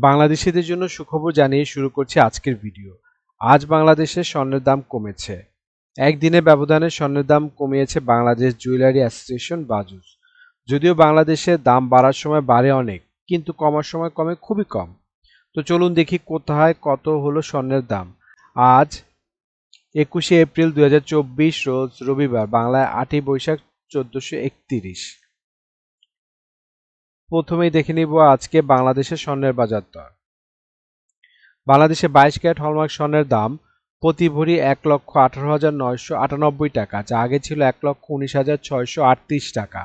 বাংলাদেশিদের জন্য সুখবর জানিয়ে শুরু করছি আজকের ভিডিও। আজ বাংলাদেশে স্বর্ণের দাম কমেছে। একদিনের ব্যবধানে স্বর্ণের দাম কমিয়েছে বাংলাদেশ জুয়েলারি অ্যাসোসিয়েশন বাজুস। যদিও বাংলাদেশে দাম বাড়ার সময় বাড়ে অনেক, কিন্তু কমার সময় কমে খুবই কম। তো চলুন দেখি কোথায় কত হলো স্বর্ণের দাম। আজ 21শে এপ্রিল 2024 রোজ রবিবার, বাংলায় 8ই বৈশাখ 1431। প্রথমেই দেখে নিব আজকে বাংলাদেশের স্বর্ণের বাজার দর। বাংলাদেশে 22 ক্যারেট হলমার্ক স্বর্ণের দাম প্রতি ভরি 1,18,998 টাকা, যা আগে ছিল 1,19,638 টাকা।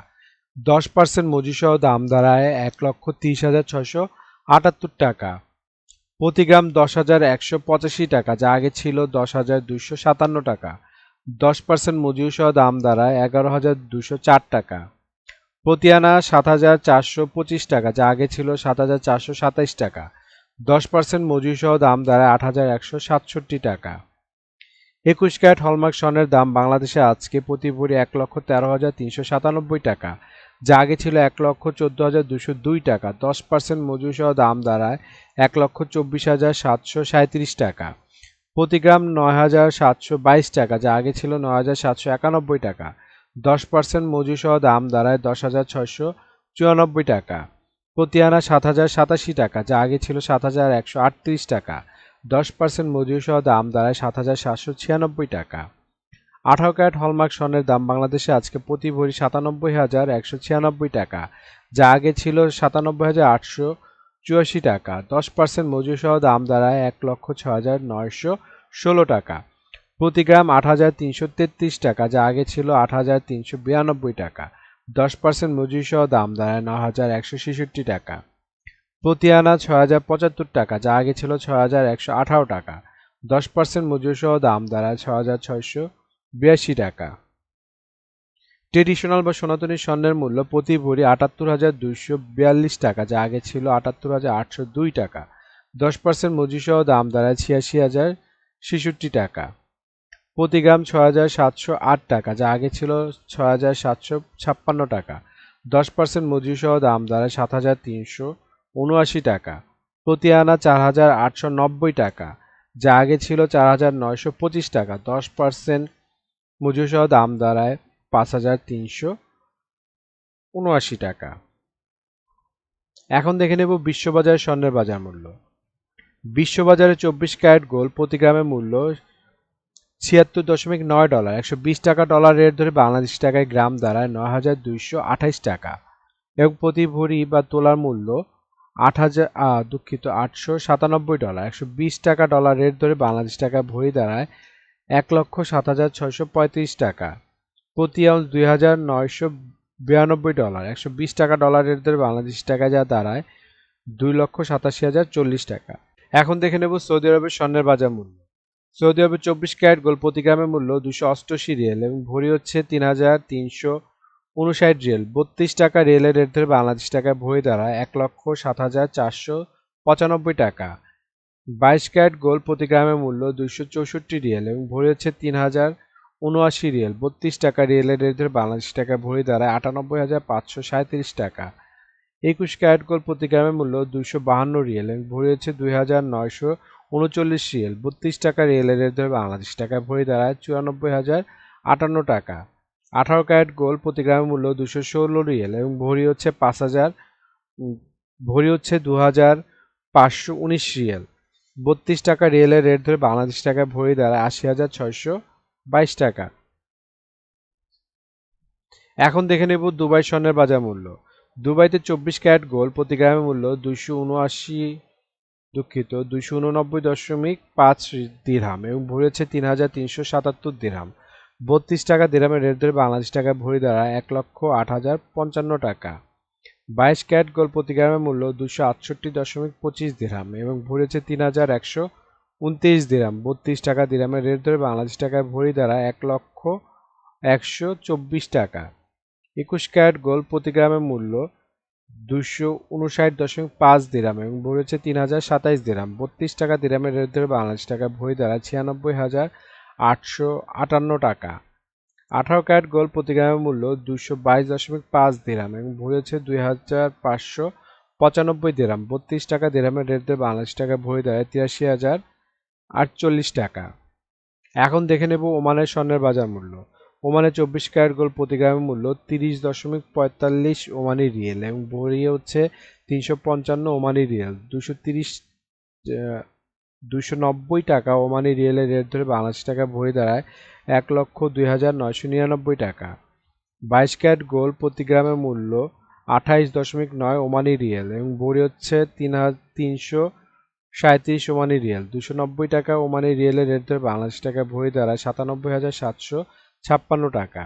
10% মজুরিসহ দাম দাঁড়ায় 1,30,678 টাকা। প্রতি গ্রাম 10,185 টাকা, যা আগে ছিল 10,257 টাকা। 10% মজুরিসহ দাম দাঁড়ায় 11,204 টাকা। প্রতি আনা 7,425 টাকা, যা আগে ছিল 7,427 টাকা। 10% মজুরিসহ দাম দাঁড়ায় 8,167 টাকা। 21 ক্যারেট হলমার্ক স্বর্ণের দাম বাংলাদেশে আজকে প্রতি ভরি 1,13,397 টাকা, যা আগে ছিল 1,14,202 টাকা। 10% মজুরিসহ দাম দাঁড়ায় 1,24,737 টাকা। প্রতি গ্রাম 9,722 টাকা, যা আগে ছিল 9,791 টাকা। 10% মজুরিসহ দাম দাঁড়ায় 10,694 টাকা। প্রতি আনা 7,087 টাকা, যা আগে ছিল 7,138 টাকা। 10% মজুরিসহ দাম দাঁড়ায় 7,796 টাকা। 18 ক্যারেট হলমার্ক স্বর্ণের দাম বাংলাদেশে আজকে প্রতি ভরি 97,196 টাকা, যা আগে ছিল 97,884 টাকা। 10% মজুরিসহ দাম দাঁড়ায় 1,06,916 টাকা। প্রতি গ্রাম 8,333 টাকা, যা আগে ছিল 8,392 টাকা। 10% মজুরিসহ দাম দাঁড়ায় 9,166 টাকা। প্রতি আনা 6,075 টাকা, যা আগে ছিল 6,118 টাকা। 10% মজুরিসহ দাম দাঁড়ায় 6,682 টাকা। ট্রেডিশনাল বা সনাতনী স্বর্ণের মূল্য প্রতি ভরি 78,242 টাকা, যা আগে ছিল 78,802 টাকা। 10% মজুরিসহ দাম দাঁড়ায় 86,066 টাকা। প্রতি গ্রাম 6,708 টাকা, যা আগে ছিল 6,756 টাকা। 10% মজুরিসহ দাম দাঁড়ায় 7,379 টাকা। প্রতি আনা 4,890 টাকা, যা আগে ছিল 4,925 টাকা। 10% মজুরিসহ দাম দাঁড়ায় 5,379 টাকা। এখন দেখে নেব বিশ্ববাজারে স্বর্ণের বাজার মূল্য। বিশ্ববাজারে 24 ক্যারেট গোল্ড প্রতি গ্রামের মূল্য $76.9। 120 টাকা ডলার রেট ধরে বাংলাদেশি টাকায় গ্রাম দাঁড়ায় 9,228 টাকা। এবং প্রতি ভরি বা তোলার মূল্য $897। 120 টাকা ডলার রেট ধরে বাংলাদেশি টাকায় ভরি দাঁড়ায় 1,07,635 টাকা। প্রতি আউন্স $2,992। 120 টাকা ডলার রেট ধরে বাংলাদেশি টাকায় যা দাঁড়ায় 2,87,040 টাকা। এখন দেখে নেব সৌদি আরবের স্বর্ণের বাজার মূল্য। সৌদি আরবে 24 ক্যারেট গোল্ড প্রতি গ্রামের মূল্য 288 রিয়েল এবং ভরি হচ্ছে 3,359 রিয়েল। 32 টাকা রিয়েলের রেট ধরে বাংলাদেশ টাকায় ভরি দাঁড়ায় 1,07,495 টাকা। 22 ক্যারেট গোল্ড প্রতি গ্রামের মূল্য 264 রিয়েল এবং ভরি হচ্ছে 3,079 রিয়েল। 32 টাকা রিয়েলের রেট ধরে বাংলাদেশ টাকায় ভরি দাঁড়ায় 98,537 টাকা। 21 ক্যারেট গোল্ড প্রতি গ্রামের মূল্য 252 রিয়েল এবং ভরি হচ্ছে 2,939 রিয়েল। 32 টাকা রিয়েলের রেট ধরে বাংলাদেশ টাকায় ভরি দাঁড়ায় 94,058 টাকা। 18 ক্যারেট গোল্ড প্রতি গ্রামের মূল্য 216 রিয়েল এবং ভরি হচ্ছে 2,519 রিয়েল। 32 টাকা রিয়েলের রেট ধরে বাংলাদেশ টাকায় ভরি দাঁড়ায় 80,622 টাকা। এখন দেখে নেব দুবাই স্বর্ণের বাজার মূল্য। দুবাইতে 24 ক্যারেট গোল্ড প্রতি গ্রামের মূল্য 289.5 দিরহাম এবং ভরি হচ্ছে 3,377 দিরহাম। 32 টাকা দিরহামের রেট ধরে বাংলাদেশ টাকায় ভরি দাঁড়ায় 1,08,055 টাকা। 22 ক্যারেট গোল্ড প্রতি গ্রামের মূল্য 268.25 দিরহাম এবং ভরি হচ্ছে 3,129 দিরহাম। 32 টাকা দিরহামের রেট ধরে বাংলাদেশ টাকায় ভরি দাঁড়ায় 1,124 টাকা। 21 ক্যারেট গোল্ড প্রতি গ্রামের মূল্য 259.5 দিরহাম এবং ভরি হচ্ছে 3,027 দিরহাম। 32 টাকা দিরহামের রেট ধরে বাংলাদেশ টাকায় ভরি দাঁড়ায় 96,858 টাকা। 18 ক্যারেট গোল্ড প্রতি গ্রামের মূল্য 222.5 দিরহাম এবং ভরি হচ্ছে 95 দিরহাম 32 টাকা। দিরহামের রেট ধরে বাংলাদেশ টাকা ভরি দাঁড়ায় 83,048 টাকা। এখন দেখে নেব ওমানের স্বর্ণের বাজার মূল্য। ওমানে 24 ক্যারেট গোল্ড প্রতি গ্রামের মূল্য 30.45 ওমানি রিয়েল এবং ভরি হচ্ছে 355 ওমানি রিয়েল। 290 টাকা ওমানি রিয়েলের রেট ধরে বাংলাদেশ টাকা ভরি দাঁড়ায় 1,02,999 টাকা। 22 ক্যারেট গোল্ড প্রতি গ্রামের মূল্য 28.9 ওমানি রিয়েল এবং ভরি হচ্ছে 337 ওমানি রিয়েল। 290 টাকা ওমানি রিয়েলের রেট ধরে বাংলাদেশ টাকা ভরি দাঁড়ায় 97,756 টাকা।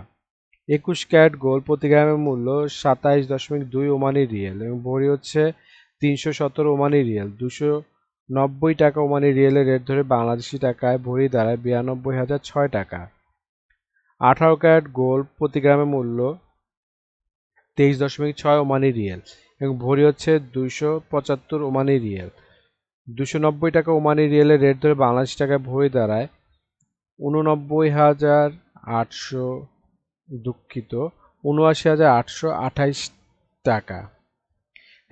21 ক্যারেট গোল্ড প্রতি গ্রামের মূল্য 27.2 ওমানি রিয়েল এবং ভরি হচ্ছে 317 ওমানি রিয়েল। 290 টাকা ওমানি রিয়েলের রেট ধরে বাংলাদেশি টাকায় ভরি দাঁড়ায় 92,006 টাকা। 18 ক্যারেট গোল্ড প্রতি গ্রামের মূল্য 23.6 ওমানি রিয়েল এবং ভরি হচ্ছে 275 ওমানি রিয়েল। 290 টাকা ওমানি রিয়েলের রেট ধরে বাংলাদেশ টাকায় ভরি দাঁড়ায় 79,828 টাকা।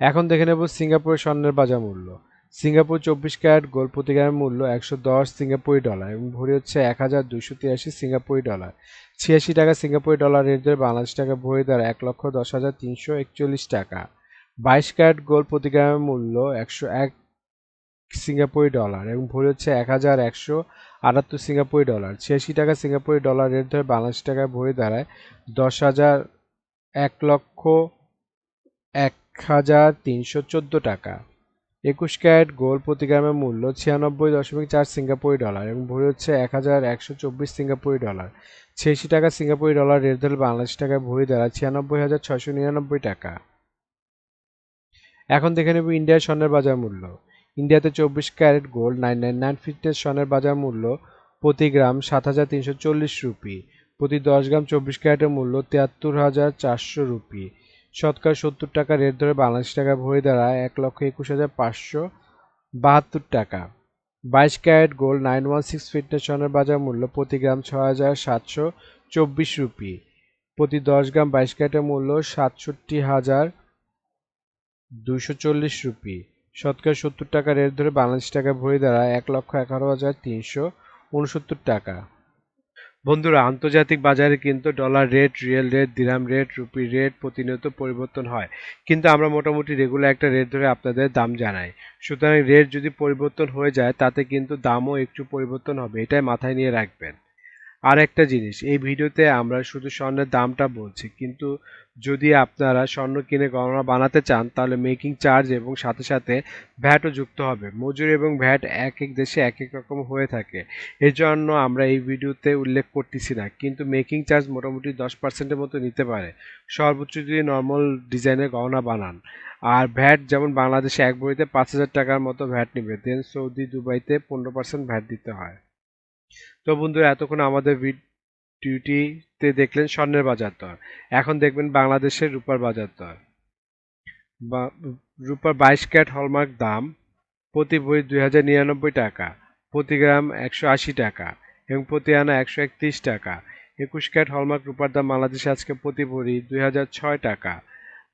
এখন দেখে নেব সিঙ্গাপুরের স্বর্ণের বাজার মূল্য। সিঙ্গাপুর 24 ক্যারেট গোল্ড প্রতি গ্রামের মূল্য 110 সিঙ্গাপুরি ডলার এবং ভরি হচ্ছে 1,283 সিঙ্গাপুরি ডলার। 86 টাকা সিঙ্গাপুরি ডলার রেট ধরে বাংলাদেশ টাকা ভরি দাঁড়ায় 1,10,341 টাকা। 22 ক্যারেট গোল্ড প্রতি গ্রামের মূল্য 101 সিঙ্গাপুরি ডলার এবং ভরি হচ্ছে 1,178 সিঙ্গাপুরি ডলার। 86 টাকা সিঙ্গাপুরি ডলার রেট ধরে বাংলাদেশ টাকায় ভরি দাঁড়ায় 1,01,0314 টাকা। 21 ক্যারেট গোল্ড প্রতি গ্রামের মূল্য 96.4 সিঙ্গাপুরি ডলার এবং ভরি হচ্ছে 1,124 সিঙ্গাপুরি ডলার। 86 টাকা সিঙ্গাপুরি ডলার রেট ধরে বাংলাদেশ টাকায় ভরি দাঁড়ায় 96,699 টাকা। এখন দেখে নেব ইন্ডিয়ার স্বর্ণের বাজার মূল্য। ইন্ডিয়াতে 24 ক্যারেট গোল্ড 999 ফিটনেস স্বর্ণের বাজার মূল্য প্রতি গ্রাম 7,340 রুপি। প্রতি 10 গ্রাম 24 ক্যারেটের মূল্য 73,400 রুপি। শতকরা 70 টাকা রেট ধরে বাংলাদেশ টাকা ভরি দাঁড়ায় 1,21,572 টাকা। 22 ক্যারেট গোল্ড 916 ফিটনেস স্বর্ণের বাজার মূল্য প্রতি গ্রাম 6,724 রুপি। প্রতি 10 গ্রাম 22 ক্যারেটের মূল্য 67,240 রুপি। শতকরা 70 টাকা রেট ধরে বাংলাদেশ টাকা ভরি দাঁড়ায় 1,11,369 টাকা। বন্ধুরা, আন্তর্জাতিক বাজারে কিন্তু ডলার রেট, রিয়েল রেট, দিরহাম রেট, রুপি রেট প্রতিনিয়ত পরিবর্তন হয়, কিন্তু আমরা মোটামুটি রেগুলার একটা রেট ধরে আপনাদের দাম জানাই। সুতরাং রেট যদি পরিবর্তন হয়ে যায় তাতে কিন্তু দামও একটু পরিবর্তন হবে, এটাই মাথায় নিয়ে রাখবেন। আর একটা জিনিস, এই ভিডিওতে আমরা শুধু স্বর্ণের দামটা বলছি, কিন্তু যদি আপনারা স্বর্ণ কিনে গহনা বানাতে চান তাহলে মেকিং চার্জ এবং সাথে সাথে ভ্যাটও যুক্ত হবে। মজুরি এবং ভ্যাট এক এক দেশে এক এক রকম হয়ে থাকে, এর জন্য আমরা এই ভিডিওতে উল্লেখ করতেছি না, কিন্তু মেকিং চার্জ মোটামুটি 10%-এর মতো নিতে পারে সর্বোচ্চ যদি নর্মাল ডিজাইনের গহনা বানান। আর ভ্যাট যেমন বাংলাদেশে এক ভরিতে 5,000 টাকার মতো ভ্যাট নেবে, দেন সৌদি দুবাইতে 15% ভ্যাট দিতে হয়। তো বন্ধুরা, এতক্ষণ আমাদের ভিডিওটিতে দেখলেন স্বর্ণের বাজার দর। এখন দেখবেন বাংলাদেশের রূপার বাজার দর। রূপার 22 ক্যারেট হলমার্ক দাম প্রতি ভরি 2,099 টাকা, প্রতি গ্রাম 180 টাকা এবং প্রতি আনা 131 টাকা। 21 ক্যারেট হলমার্ক রূপার দাম বাংলাদেশে আজকে প্রতি ভরি 2,006 টাকা,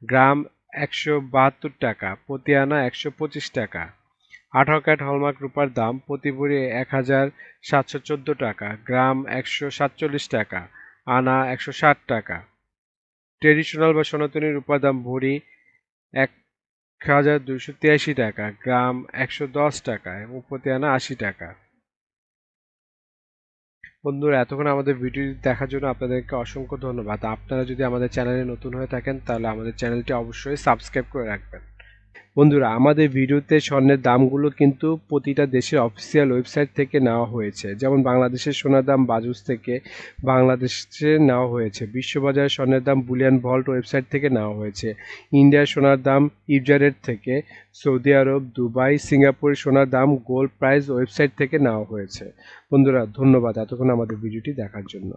গ্রাম 172 টাকা, প্রতি আনা 125 টাকা। 18 ক্যারেট হলমার্ক রূপার দাম প্রতি ভরি 1,714 টাকা, গ্রাম 147 টাকা, আনা 160 টাকা। ট্রেডিশনাল বা সনাতনী রূপার দাম ভরি 1,283 টাকা, গ্রাম 110 টাকা এবং প্রতি আনা 80 টাকা। বন্ধুরা, এতক্ষণ আমাদের ভিডিওটি দেখার জন্য আপনাদেরকে অসংখ্য ধন্যবাদ। আপনারা যদি আমাদের চ্যানেলে নতুন হয়ে থাকেন তাহলে আমাদের চ্যানেলটি অবশ্যই সাবস্ক্রাইব করে রাখবেন। বন্ধুরা, আমাদের ভিডিওতে স্বর্ণের দামগুলো কিন্তু প্রতিটা দেশের অফিসিয়াল ওয়েবসাইট থেকে নেওয়া হয়েছে। যেমন বাংলাদেশের সোনার দাম বাজুস থেকে বাংলাদেশে নেওয়া হয়েছে, বিশ্ববাজারে স্বর্ণের দাম বুলিয়ান ভল্ট ওয়েবসাইট থেকে নেওয়া হয়েছে, ইন্ডিয়ার সোনার দাম ইবজারেট থেকে, সৌদি আরব, দুবাই, সিঙ্গাপুরের সোনার দাম গোল্ড প্রাইস ওয়েবসাইট থেকে নেওয়া হয়েছে। বন্ধুরা, ধন্যবাদ এতক্ষণ আমাদের ভিডিওটি দেখার জন্য।